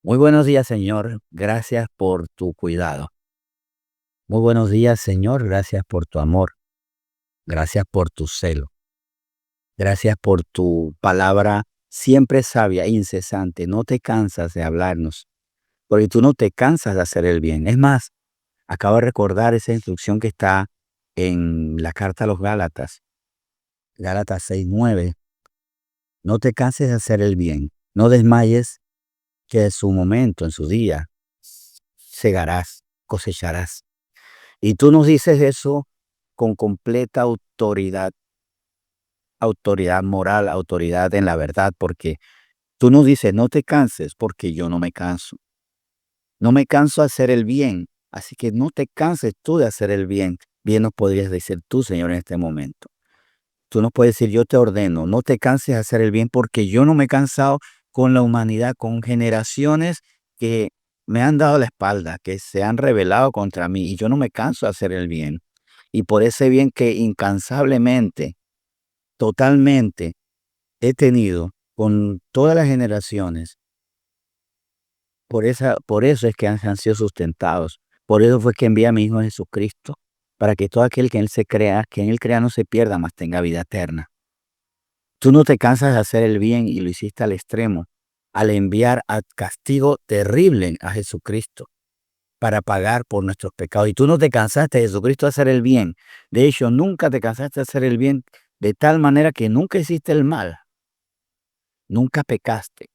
Muy buenos días, Señor. Gracias por tu cuidado. Muy buenos días, Señor. Gracias por tu amor. Gracias por tu celo. Gracias por tu palabra siempre sabia, incesante. No te cansas de hablarnos, porque tú no te cansas de hacer el bien. Es más, acabo de recordar esa instrucción que está en la carta a los Gálatas, Gálatas 6:9. No te canses de hacer el bien. No desmayes, que en su momento, en su día, segarás, cosecharás. Y tú nos dices eso con completa autoridad, autoridad moral, autoridad en la verdad, porque tú nos dices, no te canses, porque yo no me canso. No me canso de hacer el bien, así que no te canses tú de hacer el bien. Bien nos podrías decir tú, Señor, en este momento. Tú nos puedes decir, yo te ordeno, no te canses de hacer el bien, porque yo no me he cansado con la humanidad, con generaciones que me han dado la espalda, que se han rebelado contra mí, y yo no me canso de hacer el bien. Y por ese bien que incansablemente, totalmente he tenido con todas las generaciones, por eso es que han sido sustentados. Por eso fue que envía a mi Hijo Jesucristo, para que todo aquel que en Él se crea, que en Él crea no se pierda, mas tenga vida eterna. Tú no te cansas de hacer el bien y lo hiciste al extremo, al enviar a castigo terrible a Jesucristo para pagar por nuestros pecados. Y tú no te cansaste, Jesucristo, de hacer el bien. De hecho, nunca te cansaste de hacer el bien de tal manera que nunca hiciste el mal, nunca pecaste.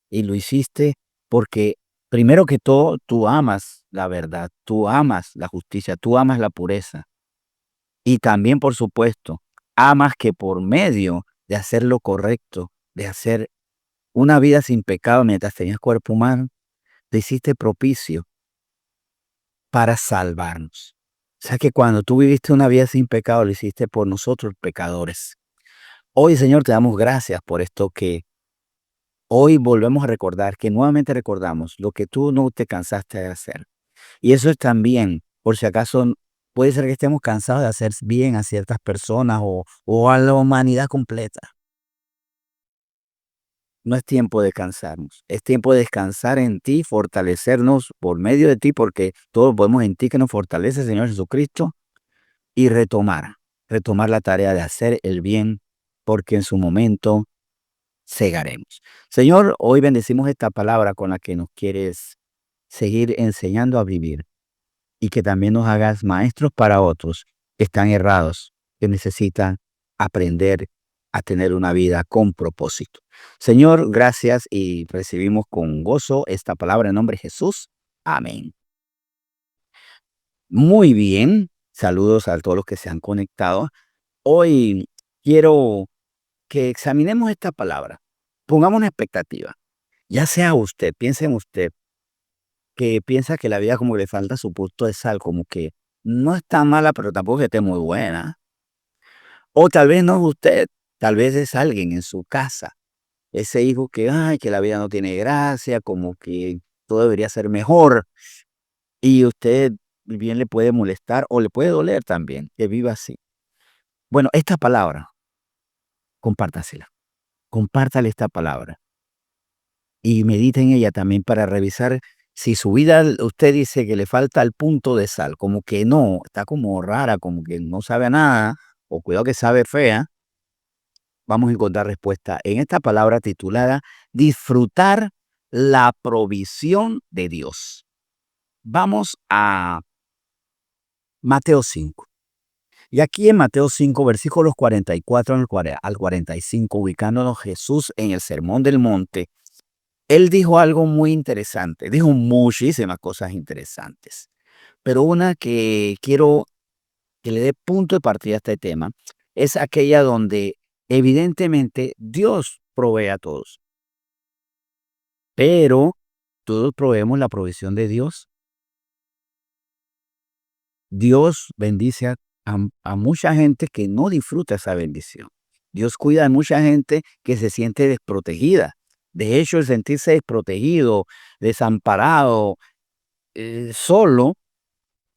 Y lo hiciste porque, primero que todo, tú amas la verdad, tú amas la justicia, tú amas la pureza. Y también, por supuesto, amas que por medio de hacer lo correcto, de hacer una vida sin pecado mientras tenías cuerpo humano, te hiciste propicio para salvarnos. O sea que cuando tú viviste una vida sin pecado, lo hiciste por nosotros pecadores. Hoy, Señor, te damos gracias por esto que hoy volvemos a recordar, que nuevamente recordamos lo que tú no te cansaste de hacer. Y eso es también, por si acaso, puede ser que estemos cansados de hacer bien a ciertas personas o a la humanidad completa. No es tiempo de cansarnos, es tiempo de descansar en ti, fortalecernos por medio de ti, porque todos podemos en ti que nos fortalece, Señor Jesucristo, y retomar la tarea de hacer el bien, porque en su momento segaremos. Señor, hoy bendecimos esta palabra con la que nos quieres seguir enseñando a vivir y que también nos hagas maestros para otros que están errados, que necesitan aprender a tener una vida con propósito. Señor, gracias y recibimos con gozo esta palabra en nombre de Jesús. Amén. Muy bien. Saludos a todos los que se han conectado. Hoy quiero que examinemos esta palabra. Pongamos una expectativa. Ya sea usted, piense en usted, que piensa que la vida como que le falta su punto de sal, como que no está mala, pero tampoco que esté muy buena. O tal vez no es usted, tal vez es alguien en su casa. Ese hijo que, ay, que la vida no tiene gracia, como que todo debería ser mejor. Y usted bien le puede molestar o le puede doler también que viva así. Bueno, esta palabra, compártasela. Compártale esta palabra y medite en ella también para revisar si su vida, usted dice que le falta el punto de sal, como que no, está como rara, como que no sabe a nada, o cuidado que sabe fea. Vamos a encontrar respuesta en esta palabra titulada disfrutar la provisión de Dios. Vamos a Mateo 5. Y aquí en Mateo 5, versículos 44 al 45, ubicándonos Jesús en el Sermón del Monte, él dijo algo muy interesante, dijo muchísimas cosas interesantes, pero una que quiero que le dé punto de partida a este tema es aquella donde evidentemente Dios provee a todos, pero todos proveemos la provisión de Dios. Dios bendice a mucha gente que no disfruta esa bendición. Dios cuida a mucha gente que se siente desprotegida. De hecho, el sentirse desprotegido, desamparado, solo,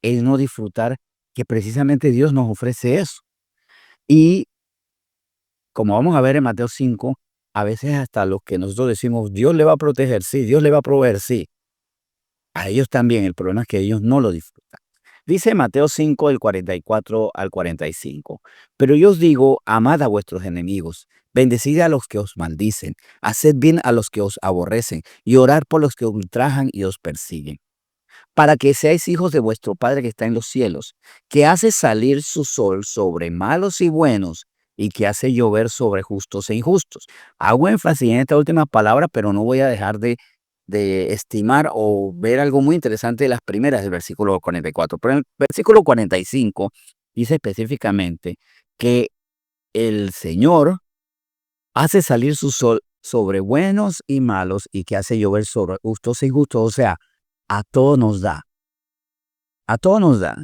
es no disfrutar que precisamente Dios nos ofrece eso. Y como vamos a ver en Mateo 5, A veces hasta los que nosotros decimos, Dios le va a proteger, sí, Dios le va a proveer, sí. A ellos también, el problema es que ellos no lo disfrutan. Dice Mateo 5, del 44 al 45. Pero yo os digo, amad a vuestros enemigos, bendecid a los que os maldicen, haced bien a los que os aborrecen, y orad por los que os ultrajan y os persiguen, para que seáis hijos de vuestro Padre que está en los cielos, que hace salir su sol sobre malos y buenos, y que hace llover sobre justos e injustos. Hago énfasis en esta última palabra, pero no voy a dejar de estimar o ver algo muy interesante de las primeras del versículo 44. Pero en el versículo 45 dice específicamente que el Señor hace salir su sol sobre buenos y malos y que hace llover sobre justos e injustos. O sea, a todos nos da. A todos nos da,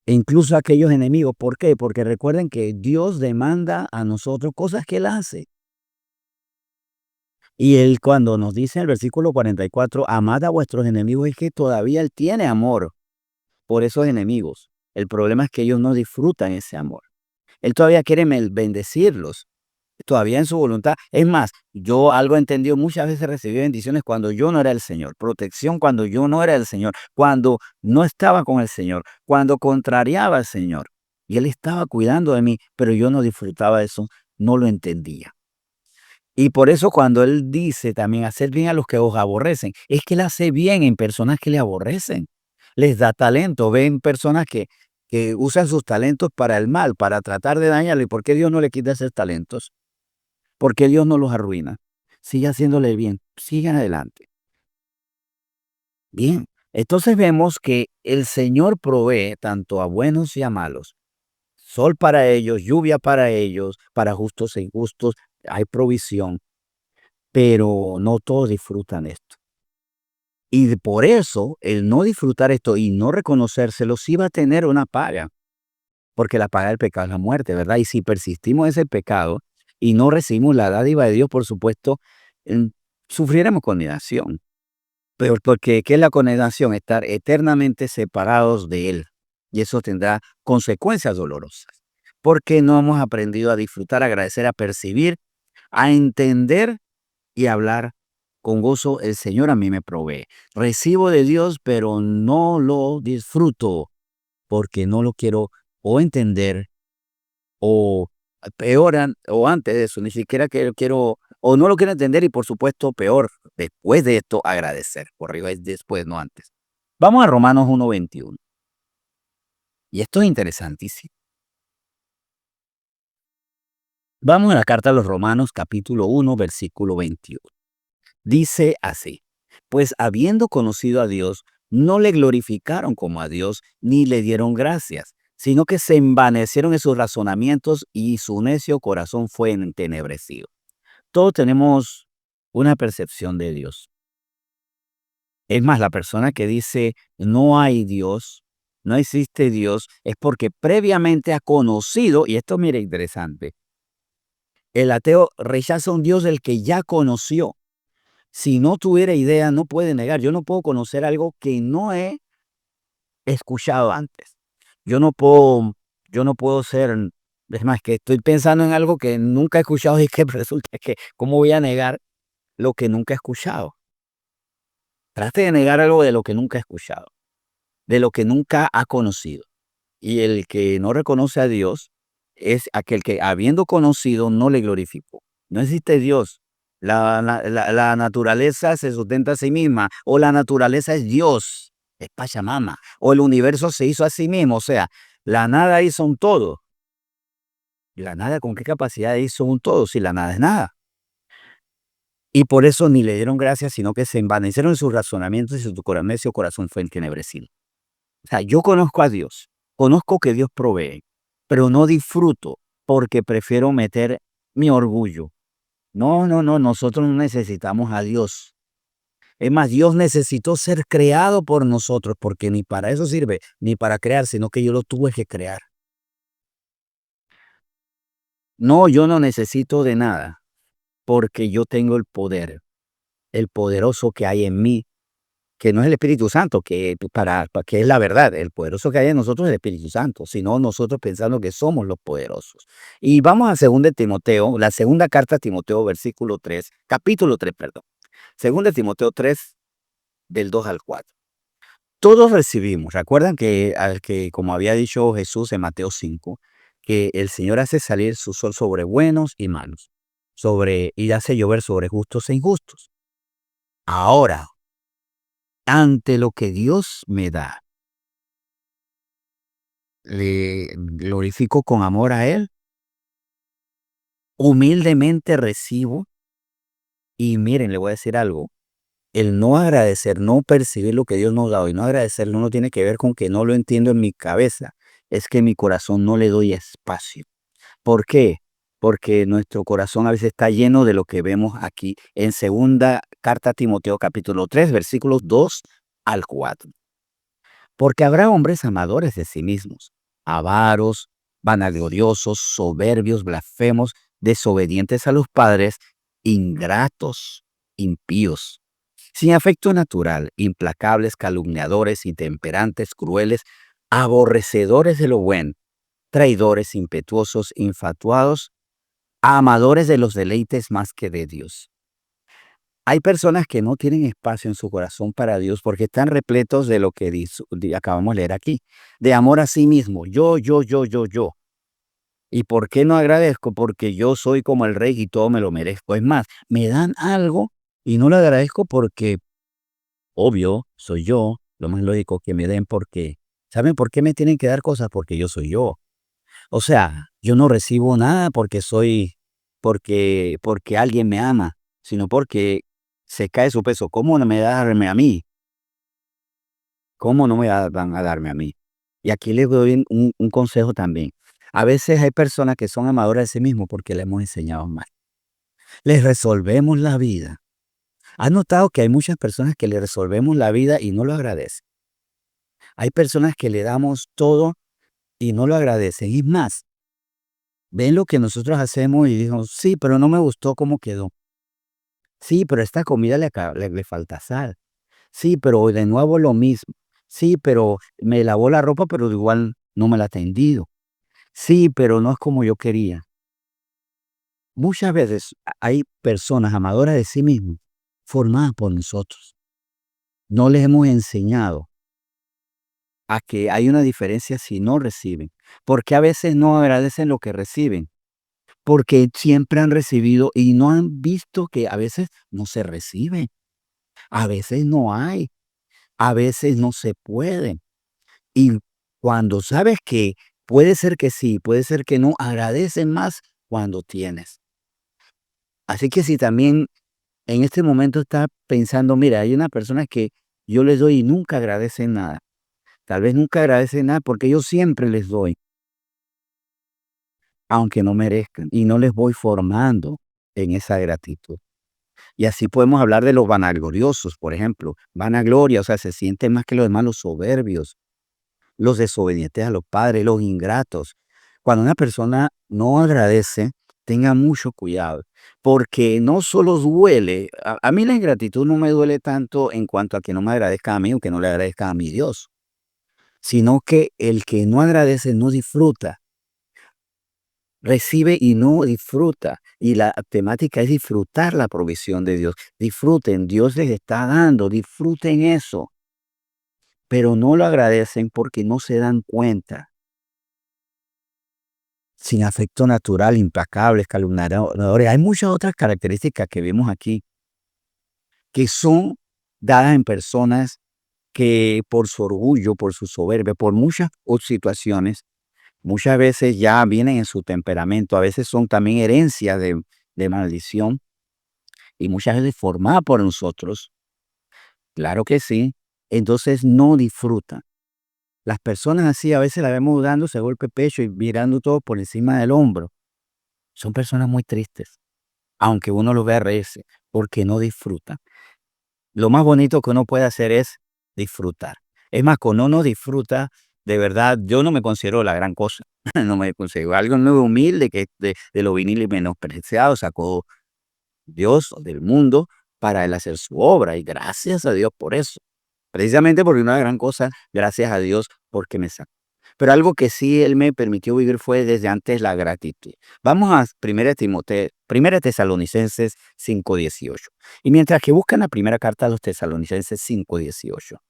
e incluso a aquellos enemigos. ¿Por qué? Porque recuerden que Dios demanda a nosotros cosas que Él hace. Y Él cuando nos dice en el versículo 44, amad a vuestros enemigos, es que todavía Él tiene amor por esos enemigos. El problema es que ellos no disfrutan ese amor. Él todavía quiere bendecirlos, todavía en su voluntad. Es más, yo algo he entendido, muchas veces recibí bendiciones cuando yo no era el Señor, protección cuando yo no era el Señor, cuando no estaba con el Señor, cuando contrariaba al Señor. Y Él estaba cuidando de mí, pero yo no disfrutaba de eso, no lo entendía. Y por eso cuando Él dice también hacer bien a los que os aborrecen, es que Él hace bien en personas que le aborrecen. Les da talento, ven personas que usan sus talentos para el mal, para tratar de dañarle. ¿Por qué Dios no le quita esos talentos? ¿Por qué Dios no los arruina? Sigue haciéndole bien, sigan adelante. Bien, entonces vemos que el Señor provee tanto a buenos y a malos. Sol para ellos, lluvia para ellos, para justos e injustos, hay provisión, pero no todos disfrutan esto. Y por eso, el no disfrutar esto y no reconocérselo, sí va a tener una paga, porque la paga del pecado es la muerte, ¿verdad? Y si persistimos en ese pecado y no recibimos la dádiva de Dios, por supuesto, em, sufriremos condenación. Pero porque, ¿qué es la condenación? Estar eternamente separados de Él. Y eso tendrá consecuencias dolorosas. Porque no hemos aprendido a disfrutar, a agradecer, a percibir, a entender y a hablar con gozo. El Señor a mí me provee. Recibo de Dios, pero no lo disfruto porque no lo quiero o entender o peor, o antes de eso, ni siquiera que quiero, o no lo quiero entender y por supuesto peor, después de esto agradecer. Por arriba es después, no antes. Vamos a Romanos 1:21. Y esto es interesantísimo. Vamos a la carta a los Romanos capítulo 1, versículo 21. Dice así: pues habiendo conocido a Dios, no le glorificaron como a Dios, ni le dieron gracias, sino que se envanecieron en sus razonamientos y su necio corazón fue entenebrecido. Todos tenemos una percepción de Dios. Es más, la persona que dice no hay Dios, no existe Dios, es porque previamente ha conocido, y esto mira interesante, el ateo rechaza un Dios del que ya conoció. Si no tuviera idea, no puede negar. Yo no puedo conocer algo que no he escuchado antes. Yo no puedo, yo no puedo ser, es más, que estoy pensando en algo que nunca he escuchado y que resulta que, ¿cómo voy a negar lo que nunca he escuchado? Trate de negar algo de lo que nunca ha escuchado, de lo que nunca ha conocido. Y el que no reconoce a Dios es aquel que, habiendo conocido, no le glorificó. No existe Dios. La naturaleza se sustenta a sí misma, o la naturaleza es Dios, es Pachamama, o el universo se hizo a sí mismo. O sea, la nada hizo un todo. ¿Y la nada con qué capacidad hizo un todo si la nada es nada? Y por eso ni le dieron gracias, sino que se envanecieron en sus razonamientos y su necio corazón fue entenebrecido. O sea, yo conozco a Dios, conozco que Dios provee, pero no disfruto porque prefiero meter mi orgullo. No, no, no, nosotros no necesitamos a Dios. Es más, Dios necesitó ser creado por nosotros porque ni para eso sirve, ni para crear, sino que yo lo tuve que crear. No, yo no necesito de nada porque yo tengo el poder, el poderoso que hay en mí. que no es el Espíritu Santo, que es la verdad, el poderoso que hay en nosotros es el Espíritu Santo, sino nosotros pensando que somos los poderosos. Y vamos a 2 de Timoteo, la segunda carta a Timoteo, versículo 3, capítulo 3, perdón. 2 de Timoteo 3, del 2 al 4. Todos recibimos, recuerdan que como había dicho Jesús en Mateo 5, que el Señor hace salir su sol sobre buenos y malos, y hace llover sobre justos e injustos. Ahora, ante lo que Dios me da, le glorifico con amor a Él, humildemente recibo, y miren, le voy a decir algo, el no agradecer, no percibir lo que Dios nos da y no agradecerlo no tiene que ver con que no lo entiendo en mi cabeza, es que en mi corazón no le doy espacio. ¿Por qué? Porque nuestro corazón a veces está lleno de lo que vemos aquí en segunda carta a Timoteo capítulo 3, versículos 2 al 4. Porque habrá hombres amadores de sí mismos, avaros, vanagloriosos, soberbios, blasfemos, desobedientes a los padres, ingratos, impíos, sin afecto natural, implacables, calumniadores, intemperantes, crueles, aborrecedores de lo bueno, traidores, impetuosos, infatuados, amadores de los deleites más que de Dios. Hay personas que no tienen espacio en su corazón para Dios porque están repletos de lo que acabamos de leer aquí, de amor a sí mismo, yo. ¿Y por qué no agradezco? Porque yo soy como el rey y todo me lo merezco. Es más, me dan algo y no lo agradezco porque, obvio, soy yo, lo más lógico que me den porque, ¿saben por qué me tienen que dar cosas? Porque yo soy yo. O sea, yo no recibo nada porque alguien me ama, sino porque se cae su peso. ¿Cómo no me darme a mí? ¿Cómo no van a darme a mí? Y aquí les doy un consejo también. A veces hay personas que son amadoras de sí mismos porque le hemos enseñado mal. Les resolvemos la vida. ¿Has notado que hay muchas personas que le resolvemos la vida y no lo agradecen? Hay personas que le damos todo y no lo agradecen. Y más, ven lo que nosotros hacemos y dicen, sí, pero no me gustó cómo quedó. Sí, pero a esta comida le falta sal. Sí, pero de nuevo lo mismo. Sí, pero me lavó la ropa, pero igual no me la ha tendido. Sí, pero no es como yo quería. Muchas veces hay personas amadoras de sí mismas, formadas por nosotros. No les hemos enseñado a que hay una diferencia si no reciben. Porque a veces no agradecen lo que reciben. Porque siempre han recibido y no han visto que a veces no se recibe. A veces no hay. A veces no se puede. Y cuando sabes que puede ser que sí, puede ser que no, agradece más cuando tienes. Así que si también en este momento estás pensando, mira, hay una persona que yo les doy y nunca agradecen nada. Tal vez nunca agradecen nada porque yo siempre les doy, aunque no merezcan, y no les voy formando en esa gratitud. Y así podemos hablar de los vanagloriosos, por ejemplo. Vanagloria, o sea, se sienten más que los demás, los soberbios, los desobedientes a los padres, los ingratos. Cuando una persona no agradece, tenga mucho cuidado, porque no solo duele, a mí la ingratitud no me duele tanto en cuanto a que no me agradezca a mí o que no le agradezca a mi Dios, sino que el que no agradece no disfruta, recibe y no disfruta. Y la temática es disfrutar la provisión de Dios. Disfruten, Dios les está dando, disfruten eso, pero no lo agradecen porque no se dan cuenta. Sin afecto natural, implacables, calumniadores. Hay muchas otras características que vemos aquí que son dadas en personas que por su orgullo, por su soberbia, por muchas situaciones, muchas veces ya vienen en su temperamento, a veces son también herencias de maldición y muchas veces formadas por nosotros. Claro que sí. Entonces no disfrutan. Las personas así a veces las vemos dándose golpe de pecho y mirando todo por encima del hombro. Son personas muy tristes. Aunque uno lo vea reírse, porque no disfruta. Lo más bonito que uno puede hacer es disfrutar. Es más, cuando uno disfruta, de verdad, yo no me considero la gran cosa, no me considero algo muy humilde que de lo vinil y menospreciado sacó Dios del mundo para él hacer su obra y gracias a Dios por eso. precisamente porque una gran cosa, gracias a Dios, porque me sacó. Pero algo que sí Él me permitió vivir fue desde antes la gratitud. Vamos a 1 Tesalonicenses 5:18. Y mientras que buscan la primera carta a los Tesalonicenses 5:18,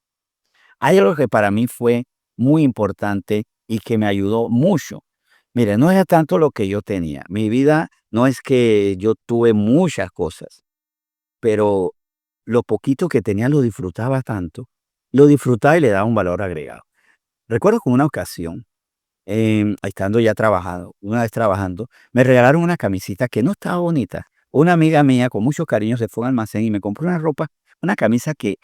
hay algo que para mí fue muy importante y que me ayudó mucho. Mire, no era tanto lo que yo tenía. Mi vida no es que yo tuve muchas cosas, pero lo poquito que tenía lo disfrutaba tanto. Lo disfrutaba y le daba un valor agregado. Recuerdo que una ocasión, estando ya trabajando, una vez trabajando, me regalaron una camisita que no estaba bonita. Una amiga mía con mucho cariño se fue a un almacén y me compró una ropa, una camisa que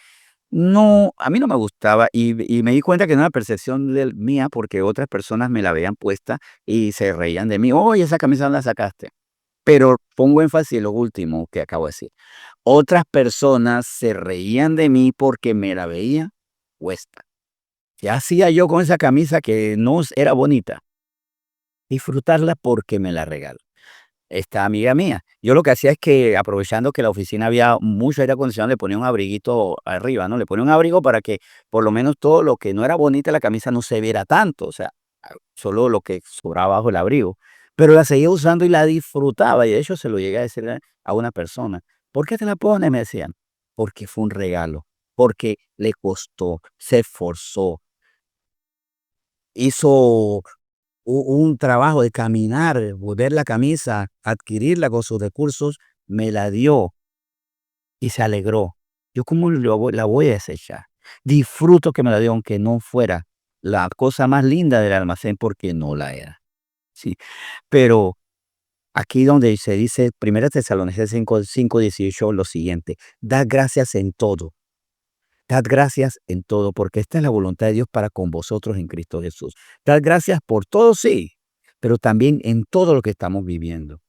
no, a mí no me gustaba y me di cuenta que no era percepción mía porque otras personas me la habían puesta y se reían de mí. Oye, esa camisa ¿dónde la sacaste? Pero pongo énfasis en lo último que acabo de decir. Otras personas se reían de mí porque me la veía puesta. ¿Qué hacía yo con esa camisa que no era bonita? Disfrutarla porque me la regaló esta amiga mía. Yo lo que hacía es que, aprovechando que la oficina había mucho aire acondicionado, le ponía un abriguito arriba, ¿no? Le ponía un abrigo para que por lo menos todo lo que no era bonita la camisa no se viera tanto, o sea, solo lo que sobraba bajo el abrigo. Pero la seguía usando y la disfrutaba, y de hecho se lo llegué a decir a una persona. ¿Por qué te la pones? Me decían. Porque fue un regalo, porque le costó, se esforzó, hizo un trabajo de caminar, volver la camisa, adquirirla con sus recursos, me la dio y se alegró. Yo cómo la voy a desechar. Disfruto que me la dio, aunque no fuera la cosa más linda del almacén, porque no la era. Sí, pero aquí donde se dice 1 Tesalonicenses 5:18 lo siguiente: dad gracias en todo. Dad gracias en todo, porque esta es la voluntad de Dios para con vosotros en Cristo Jesús. Dad gracias por todo, sí, pero también en todo lo que estamos viviendo.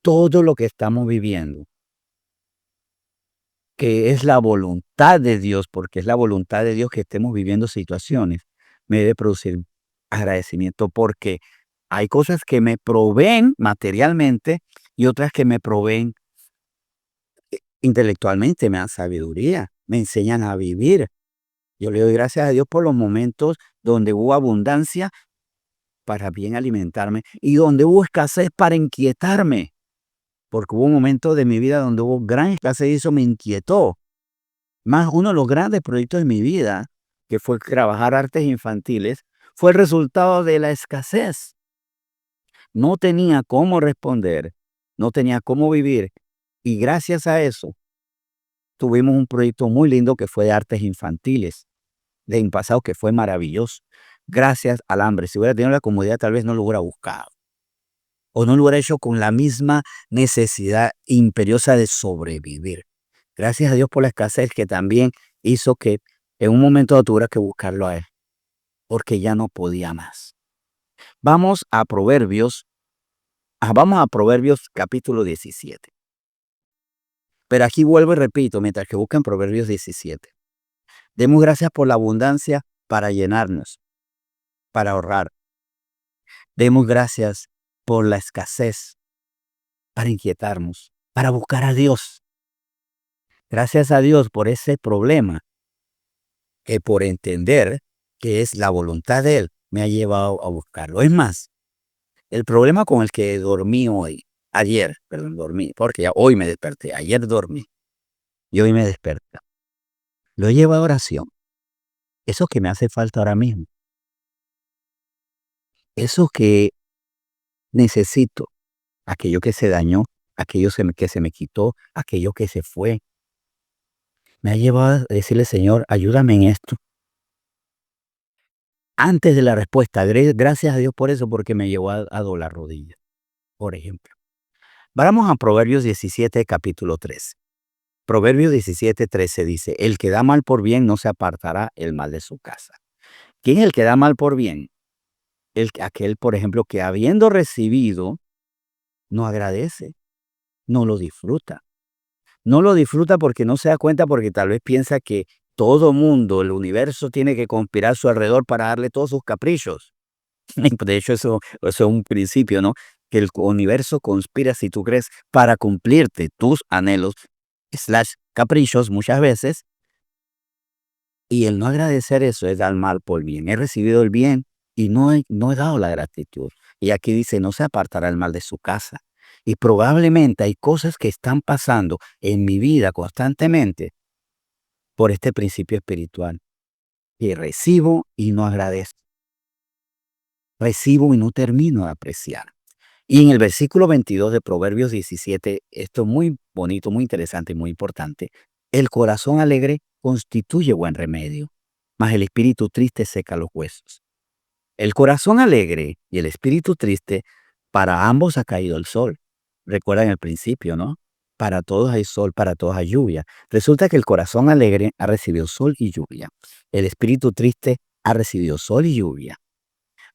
Todo lo que estamos viviendo, que es la voluntad de Dios, porque es la voluntad de Dios que estemos viviendo situaciones, me debe producir agradecimiento, porque hay cosas que me proveen materialmente y otras que me proveen intelectualmente, me dan sabiduría, me enseñan a vivir. Yo le doy gracias a Dios por los momentos donde hubo abundancia para bien alimentarme y donde hubo escasez para inquietarme, porque hubo un momento de mi vida donde hubo gran escasez y eso me inquietó. Más uno de los grandes proyectos de mi vida, que fue trabajar artes infantiles, fue el resultado de la escasez. No tenía cómo responder, no tenía cómo vivir y gracias a eso tuvimos un proyecto muy lindo que fue de artes infantiles de mi pasado que fue maravilloso. Gracias al hambre. Si hubiera tenido la comodidad, tal vez no lo hubiera buscado. O no lo hubiera hecho con la misma necesidad imperiosa de sobrevivir. Gracias a Dios por la escasez que también hizo que en un momento dado tuviera que buscarlo a Él, porque ya no podía más. Vamos a Proverbios capítulo 17. Pero aquí vuelvo y repito, mientras que buscan Proverbios 17. Demos gracias por la abundancia para llenarnos, para ahorrar. Demos gracias por la escasez para inquietarnos, para buscar a Dios. Gracias a Dios por ese problema que por entender que es la voluntad de Él me ha llevado a buscarlo. Es más, el problema con el que dormí dormí, porque ya hoy me desperté, ayer dormí y hoy me desperté. Lo he llevado a oración. Eso que me hace falta ahora mismo, eso que necesito, aquello que se dañó, que se me quitó, aquello que se fue. Me ha llevado a decirle: "Señor, ayúdame en esto". Antes de la respuesta, gracias a Dios por eso, porque me llevó a doblar rodillas, por ejemplo. Vamos a Proverbios 17, capítulo 13. Proverbios 17:13 dice: "El que da mal por bien no se apartará el mal de su casa". ¿Quién es el que da mal por bien? Aquel, por ejemplo, que habiendo recibido, no agradece, no lo disfruta. No lo disfruta porque no se da cuenta, porque tal vez piensa que todo mundo, el universo tiene que conspirar a su alrededor para darle todos sus caprichos. De hecho, eso es un principio, ¿no? Que el universo conspira, si tú crees, para cumplirte tus anhelos, slash caprichos muchas veces, Y el no agradecer eso es dar mal por bien. He recibido el bien y no he dado la gratitud. Y aquí dice, no se apartará el mal de su casa. Y probablemente hay cosas que están pasando en mi vida constantemente por este principio espiritual. Que recibo y no agradezco. Recibo y no termino de apreciar. Y en el versículo 22 de Proverbios 17, esto es muy bonito, muy interesante y muy importante. El corazón alegre constituye buen remedio, mas el espíritu triste seca los huesos. El corazón alegre y el espíritu triste, para ambos ha caído el sol. Recuerdan el principio, ¿no? Para todos hay sol, para todos hay lluvia. Resulta que el corazón alegre ha recibido sol y lluvia. El espíritu triste ha recibido sol y lluvia.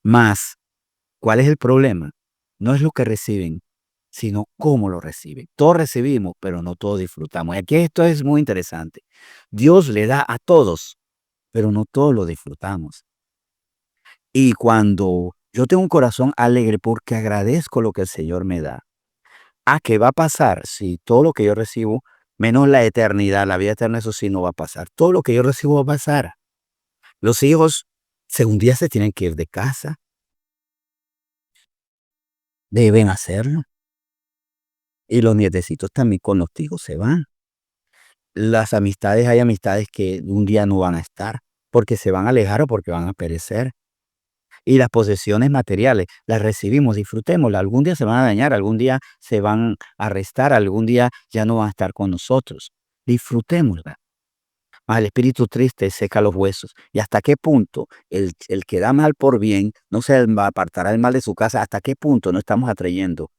Mas ¿cuál es el problema? No es lo que reciben, sino cómo lo reciben. Todos recibimos, pero no todos disfrutamos. Y aquí esto es muy interesante. Dios le da a todos, pero no todos lo disfrutamos. Y cuando yo tengo un corazón alegre porque agradezco lo que el Señor me da, ¿qué va a pasar si todo lo que yo recibo, menos la eternidad, la vida eterna, eso sí no va a pasar? Todo lo que yo recibo va a pasar. Los hijos, un día se tienen que ir de casa, deben hacerlo. Y los nietecitos también con los hijos se van. Las amistades, hay amistades que un día no van a estar, porque se van a alejar o porque van a perecer. Y las posesiones materiales, las recibimos, disfrutémoslas. Algún día se van a dañar, algún día se van a restar, algún día ya no van a estar con nosotros. Disfrutémoslas. Mas el espíritu triste seca los huesos. ¿Y hasta qué punto el que da mal por bien no se apartará el mal de su casa? ¿Hasta qué punto no estamos atrayendo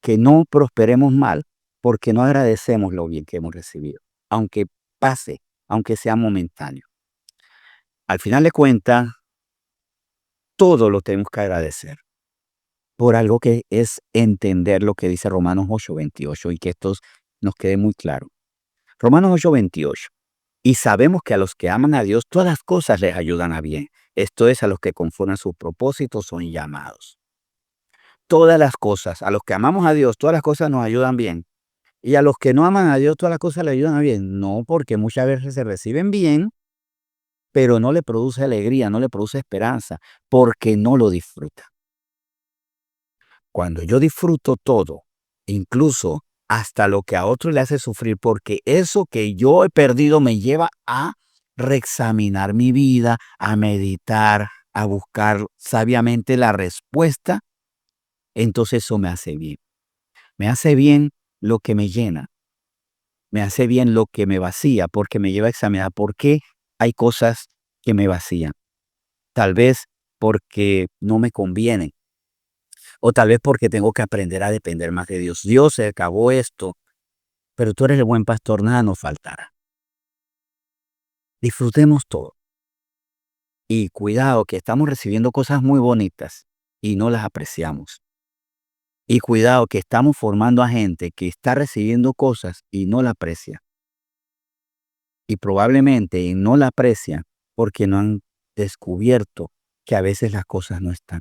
que no prosperemos mal porque no agradecemos lo bien que hemos recibido, aunque pase, aunque sea momentáneo? Al final de cuentas, todo lo tenemos que agradecer por algo que es entender lo que dice Romanos 8:28 y que esto nos quede muy claro. Romanos 8:28. Y sabemos que a los que aman a Dios, todas las cosas les ayudan a bien. Esto es, a los que conforme a sus propósitos son llamados. Todas las cosas, a los que amamos a Dios, todas las cosas nos ayudan bien. Y a los que no aman a Dios, todas las cosas le ayudan a bien. No, porque muchas veces se reciben bien, pero no le produce alegría, no le produce esperanza, porque no lo disfruta. Cuando yo disfruto todo, incluso hasta lo que a otro le hace sufrir, porque eso que yo he perdido me lleva a reexaminar mi vida, a meditar, a buscar sabiamente la respuesta, entonces eso me hace bien. Me hace bien lo que me llena. Me hace bien lo que me vacía, porque me lleva a examinar por qué hay cosas que me vacían. Tal vez porque no me convienen, o tal vez porque tengo que aprender a depender más de Dios. Dios, se acabó esto, pero tú eres el buen pastor, nada nos faltará. Disfrutemos todo. Y cuidado que estamos recibiendo cosas muy bonitas y no las apreciamos. Y cuidado que estamos formando a gente que está recibiendo cosas y no la aprecia. Y probablemente no la aprecian porque no han descubierto que a veces las cosas no están.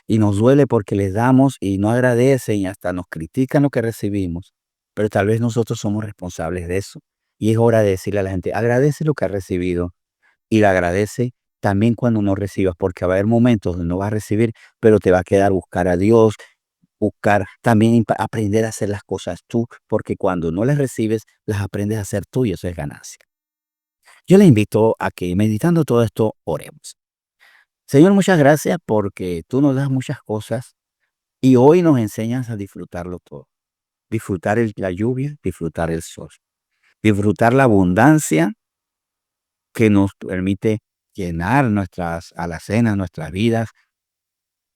Y nos duele porque les damos y no agradecen y hasta nos critican lo que recibimos. Pero tal vez nosotros somos responsables de eso. Y es hora de decirle a la gente, agradece lo que has recibido y le agradece también cuando no recibas, porque va a haber momentos donde no vas a recibir, pero te va a quedar buscar a Dios, buscar también aprender a hacer las cosas tú, porque cuando no las recibes, las aprendes a hacer tú y eso es ganancia. Yo le invito a que meditando todo esto, oremos. Señor, muchas gracias porque tú nos das muchas cosas y hoy nos enseñas a disfrutarlo todo. Disfrutar la lluvia, disfrutar el sol, disfrutar la abundancia que nos permite llenar nuestras alacenas, nuestras vidas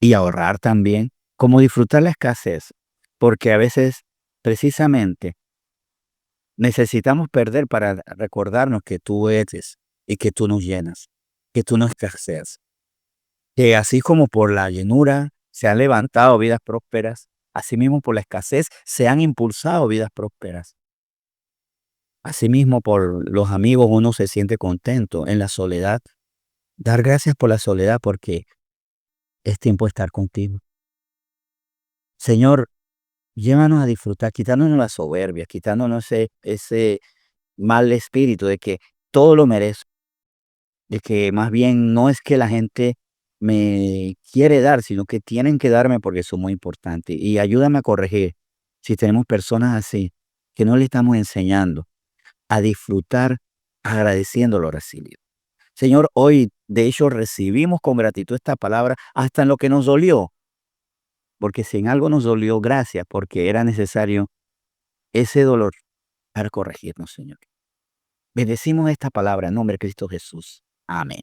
y ahorrar también, como disfrutar la escasez, porque a veces precisamente necesitamos perder para recordarnos que tú eres y que tú nos llenas, que tú no escaseas. Que así como por la llenura se han levantado vidas prósperas, asimismo por la escasez se han impulsado vidas prósperas. Asimismo por los amigos uno se siente contento en la soledad. Dar gracias por la soledad porque es tiempo de estar contigo. Señor, llévanos a disfrutar, quitándonos la soberbia, quitándonos ese mal espíritu de que todo lo merezco. de que más bien no es que la gente me quiere dar, sino que tienen que darme porque son muy importantes. Y ayúdame a corregir si tenemos personas así, que no le estamos enseñando a disfrutar agradeciendo lo recibido. Señor, hoy de hecho recibimos con gratitud esta palabra hasta en lo que nos dolió, porque si en algo nos dolió, gracias, porque era necesario ese dolor para corregirnos, Señor. Bendecimos esta palabra en nombre de Cristo Jesús. Amén.